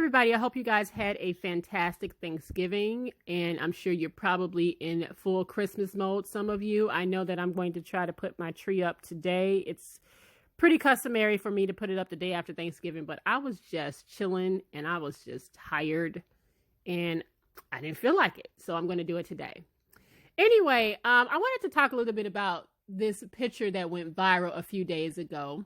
everybody. I hope you guys had a fantastic Thanksgiving, and I'm sure you're probably in full Christmas mode, some of you. I know that I'm going to try to put my tree up today. It's pretty customary for me to put it up the day after Thanksgiving, but I was just chilling, and I was just tired, and I didn't feel like it, so I'm going to do it today. Anyway, I wanted to talk a little bit about this picture that went viral a few days ago,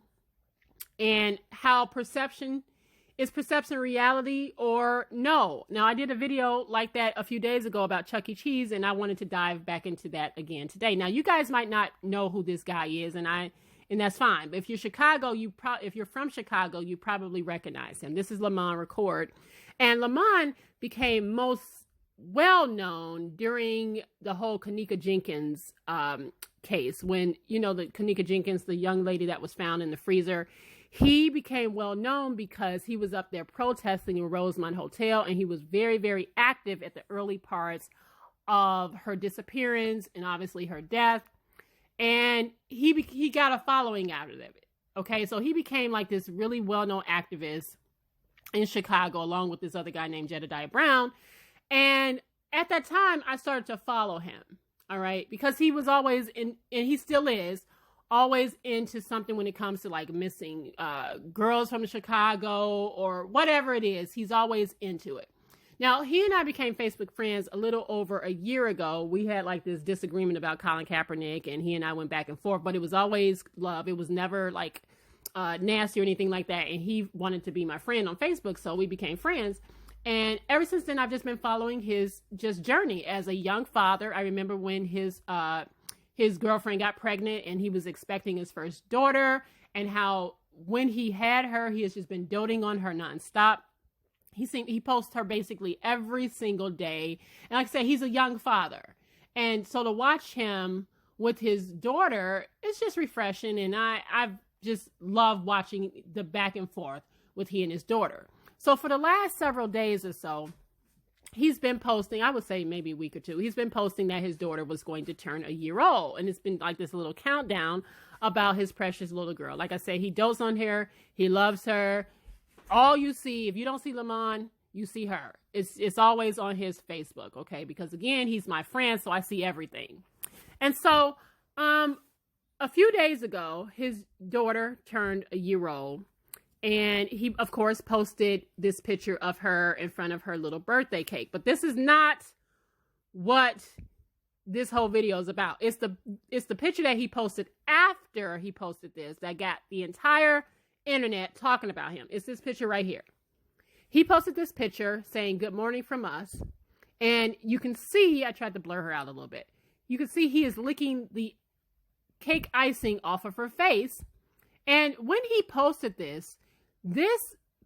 and how is perception reality or no? Now, I did a video like that a few days ago about Chuck E. Cheese, and I wanted to dive back into that again today. Now, you guys might not know who this guy is, and that's fine. But if you're Chicago, if you're from Chicago, you probably recognize him. This is Lamont Record, and Lamont became most well known during the whole Kenneka Jenkins case, when the Kenneka Jenkins, the young lady that was found in the freezer. He became well known because he was up there protesting in Rosemont Hotel, and he was very, very active at the early parts of her disappearance and obviously her death. And he got a following out of it. Okay, so he became like this really well-known activist in Chicago, along with this other guy named Jedediah Brown. And at that time, I started to follow him. All right, because he was always in, and he still is, always into something when it comes to like missing girls from Chicago or whatever it is. He's always into it. Now, he and I became Facebook friends a little over a year ago. We had like this disagreement about Colin Kaepernick, and he and I went back and forth, but it was always love. It was never like nasty or anything like that. And he wanted to be my friend on Facebook, so we became friends. And ever since then, I've just been following his just journey as a young father. I remember when his girlfriend got pregnant and he was expecting his first daughter, and how when he had her, he has just been doting on her nonstop. He posts her basically every single day. And like I said, he's a young father. And so to watch him with his daughter, it's just refreshing. And I've just loved watching the back and forth with he and his daughter. So for the last several days or so, he's been posting, I would say maybe a week or two, he's been posting that his daughter was going to turn a year old. And it's been like this little countdown about his precious little girl. Like I said, he dotes on her. He loves her. All you see, if you don't see Lamont, you see her. It's always on his Facebook, okay? Because again, he's my friend, so I see everything. And so a few days ago, his daughter turned a year old. And he, of course, posted this picture of her in front of her little birthday cake. But this is not what this whole video is about. It's the picture that he posted after he posted this that got the entire internet talking about him. It's this picture right here. He posted this picture saying, "Good morning from us." And you can see, I tried to blur her out a little bit. You can see he is licking the cake icing off of her face. And when he posted this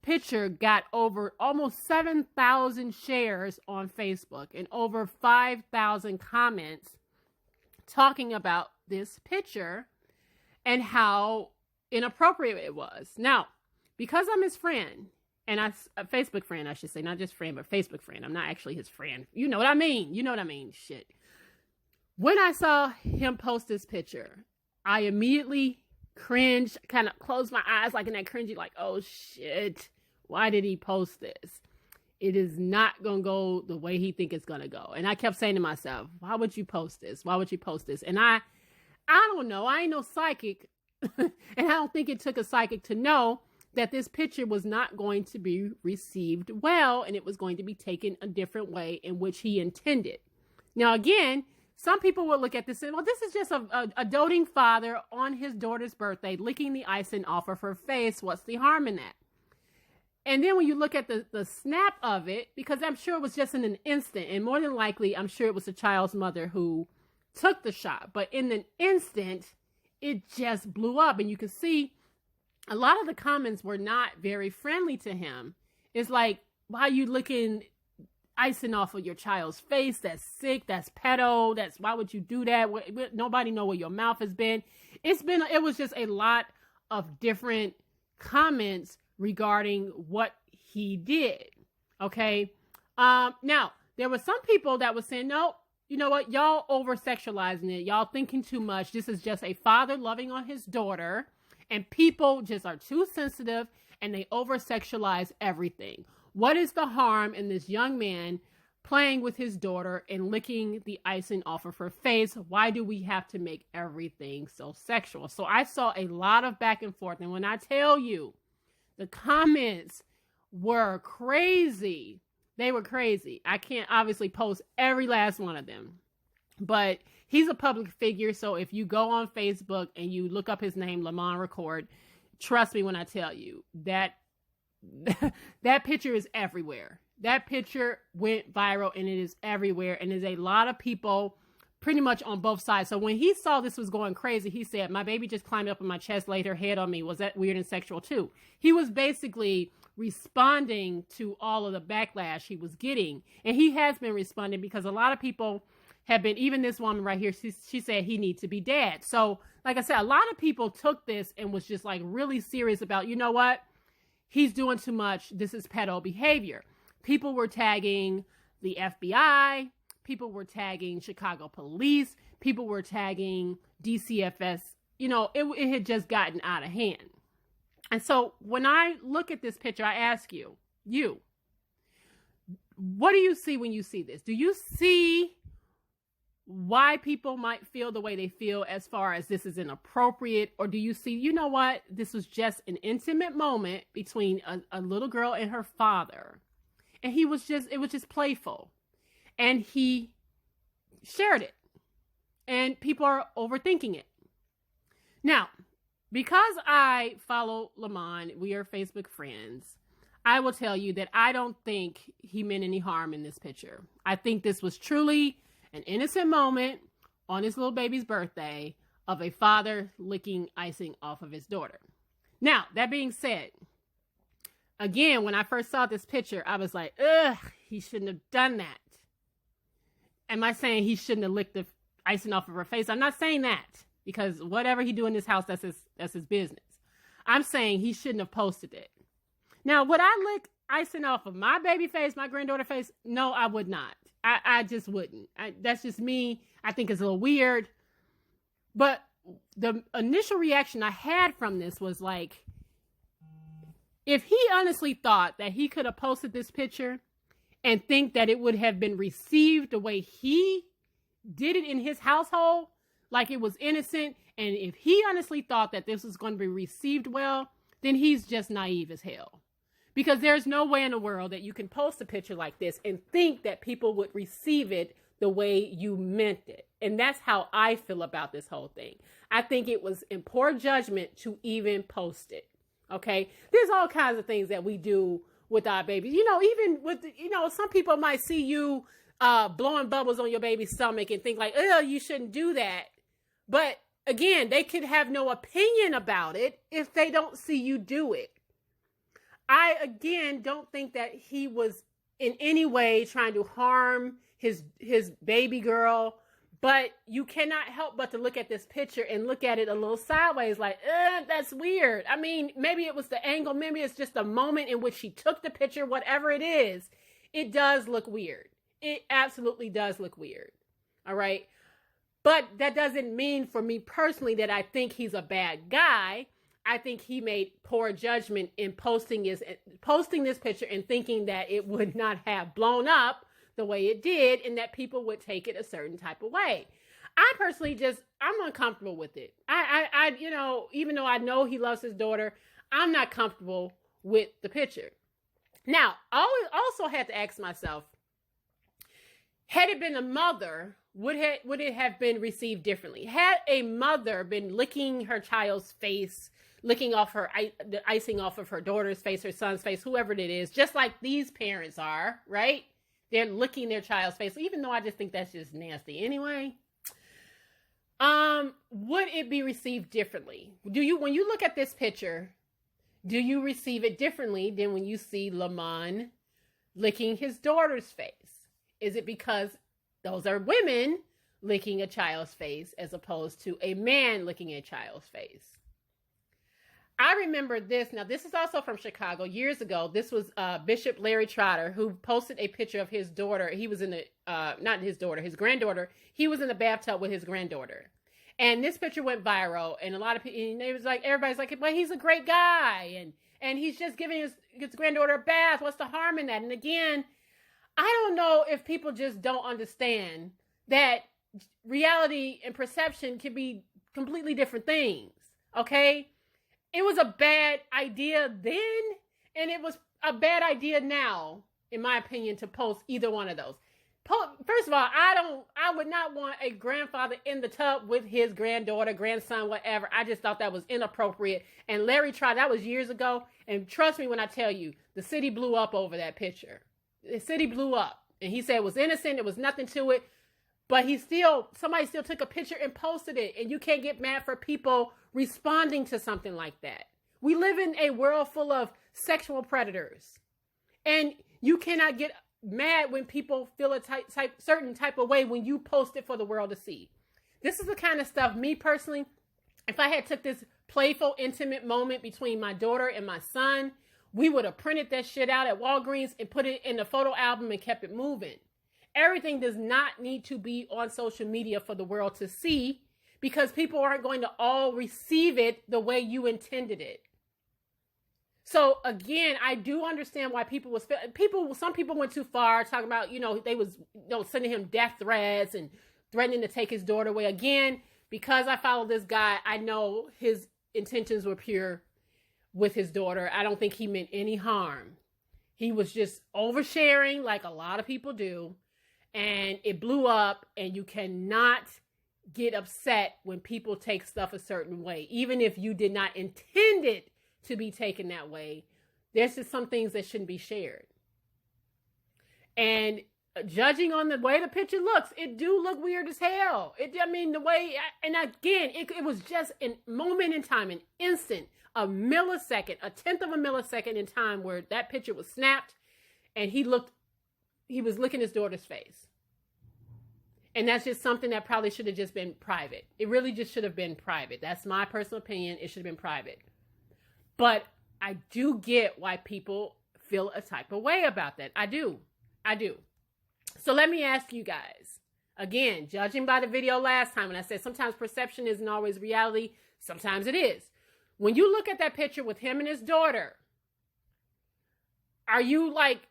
picture got over almost 7,000 shares on Facebook and over 5,000 comments talking about this picture and how inappropriate it was. Now, because I'm his friend, and a Facebook friend, I should say, not just friend, but Facebook friend. I'm not actually his friend. You know what I mean? You know what I mean? Shit. When I saw him post this picture, I immediately cringed, kind of closed my eyes like in that cringy, like, oh shit, why did he post this? It is not going to go the way he think it's going to go. And I kept saying to myself, why would you post this? Why would you post this? And I don't know. I ain't no psychic. And I don't think it took a psychic to know that this picture was not going to be received well, and it was going to be taken a different way in which he intended. Now, again, some people will look at this and say, well, this is just a doting father on his daughter's birthday, licking the icing off of her face. What's the harm in that? And then when you look at the snap of it, because I'm sure it was just in an instant, and more than likely, I'm sure it was the child's mother who took the shot. But in an instant, it just blew up. And you can see a lot of the comments were not very friendly to him. It's like, why are you licking icing off of your child's face? That's sick. That's pedo. Why would you do that? Nobody know where your mouth has been. It was just a lot of different comments regarding what he did. Okay. Now there were some people that were saying, no, you know what? Y'all over sexualizing it. Y'all thinking too much. This is just a father loving on his daughter, and people just are too sensitive and they over-sexualize everything. What is the harm in this young man playing with his daughter and licking the icing off of her face? Why do we have to make everything so sexual? So I saw a lot of back and forth. And when I tell you, the comments were crazy. They were crazy. I can't obviously post every last one of them. But he's a public figure. So if you go on Facebook and you look up his name, Lamont Record, trust me when I tell you that that picture is everywhere. That picture went viral and it is everywhere. And there's a lot of people pretty much on both sides. So when he saw this was going crazy, he said, my baby just climbed up on my chest, laid her head on me. Was that weird and sexual too? He was basically responding to all of the backlash he was getting. And he has been responding because a lot of people have been, even this woman right here, she said he needs to be dead. So like I said, a lot of people took this and was just like really serious about, you know what? He's doing too much. This is pedo behavior. People were tagging the FBI. People were tagging Chicago police. People were tagging DCFS. You know, it had just gotten out of hand. And so when I look at this picture, I ask you, what do you see when you see this? Do you see why people might feel the way they feel as far as this is inappropriate? Or do you see, you know what? This was just an intimate moment between a little girl and her father. And it was just playful. And he shared it. And people are overthinking it. Now, because I follow Lamont, we are Facebook friends, I will tell you that I don't think he meant any harm in this picture. I think this was truly an innocent moment on his little baby's birthday of a father licking icing off of his daughter. Now, that being said, again, when I first saw this picture, I was like, ugh, he shouldn't have done that. Am I saying he shouldn't have licked the icing off of her face? I'm not saying that, because whatever he do in this house, that's his business. I'm saying he shouldn't have posted it. Now, would I lick icing off of my baby face, my granddaughter face? No, I would not. I just wouldn't. That's just me. I think it's a little weird. But the initial reaction I had from this was like, if he honestly thought that he could have posted this picture and think that it would have been received the way he did it in his household, like it was innocent, and if he honestly thought that this was going to be received well, then he's just naive as hell. Because there's no way in the world that you can post a picture like this and think that people would receive it the way you meant it. And that's how I feel about this whole thing. I think it was in poor judgment to even post it. Okay? There's all kinds of things that we do with our babies. You know, even with, some people might see you blowing bubbles on your baby's stomach and think like, oh, you shouldn't do that. But again, they could have no opinion about it if they don't see you do it. I, again, don't think that he was in any way trying to harm his baby girl, but you cannot help but to look at this picture and look at it a little sideways like, that's weird. I mean, maybe it was the angle, maybe it's just the moment in which she took the picture, whatever it is, it does look weird. It absolutely does look weird. All right. But that doesn't mean for me personally that I think he's a bad guy. I think he made poor judgment in posting this picture and thinking that it would not have blown up the way it did and that people would take it a certain type of way. I personally I'm uncomfortable with it. I even though I know he loves his daughter, I'm not comfortable with the picture. Now, I also had to ask myself, had it been a mother, would it have been received differently? Had a mother been licking her child's face, licking off the icing off of her daughter's face, her son's face, whoever it is, just like these parents are, right? They're licking their child's face, even though I just think that's just nasty anyway. Would it be received differently? When you look at this picture, do you receive it differently than when you see Lamont licking his daughter's face? Is it because those are women licking a child's face as opposed to a man licking a child's face? I remember this. Now, this is also from Chicago years ago. This was Bishop Larry Trotter, who posted a picture of his daughter. He was in not his daughter, his granddaughter. He was in the bathtub with his granddaughter. And this picture went viral. And a lot of people, everybody's like, well, he's a great guy. And and he's just giving his granddaughter a bath. What's the harm in that? And again, I don't know if people just don't understand that reality and perception can be completely different things, okay? It was a bad idea then, and it was a bad idea now, in my opinion, to post either one of those. First of all, I would not want a grandfather in the tub with his granddaughter, grandson, whatever. I just thought that was inappropriate. And Larry tried, that was years ago. And trust me when I tell you, the city blew up over that picture. The city blew up. And he said it was innocent. There was nothing to it. But somebody still took a picture and posted it. And you can't get mad for people responding to something like that. We live in a world full of sexual predators. And you cannot get mad when people feel a certain type of way when you post it for the world to see. This is the kind of stuff, me personally, if I had took this playful, intimate moment between my daughter and my son, we would have printed that shit out at Walgreens and put it in the photo album and kept it moving. Everything does not need to be on social media for the world to see, because people aren't going to all receive it the way you intended it. So again, I do understand why some people went too far, talking about, they was, sending him death threats and threatening to take his daughter away. Again, because I follow this guy, I know his intentions were pure with his daughter. I don't think he meant any harm. He was just oversharing like a lot of people do, and it blew up, and you cannot get upset when people take stuff a certain way, even if you did not intend it to be taken that way. There's just some things that shouldn't be shared. And judging on the way the picture looks, it do look weird as hell. The way, and again, it was just a moment in time, an instant, a millisecond, a tenth of a millisecond in time where that picture was snapped, and he was licking his daughter's face. And that's just something that probably should have just been private. It really just should have been private. That's my personal opinion. It should have been private. But I do get why people feel a type of way about that. I do. So let me ask you guys. Again, judging by the video last time when I said sometimes perception isn't always reality, sometimes it is. When you look at that picture with him and his daughter, are you like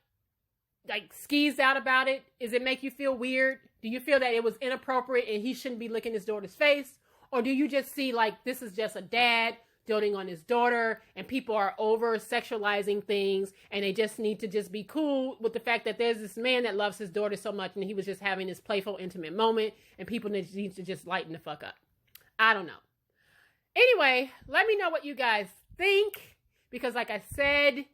skeezed out about it? Does it make you feel weird? Do you feel that it was inappropriate and he shouldn't be licking his daughter's face? Or do you just see like this is just a dad doting on his daughter, and people are over sexualizing things, and they just need to just be cool with the fact that there's this man that loves his daughter so much, and he was just having this playful, intimate moment, and people need to just lighten the fuck up. I don't know. Anyway, let me know what you guys think, because like I said,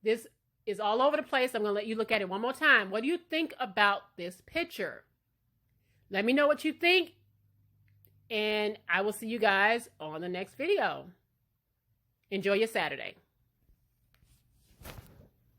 this is all over the place. I'm going to let you look at it one more time. What do you think about this picture? Let me know what you think, and I will see you guys on the next video. Enjoy your Saturday.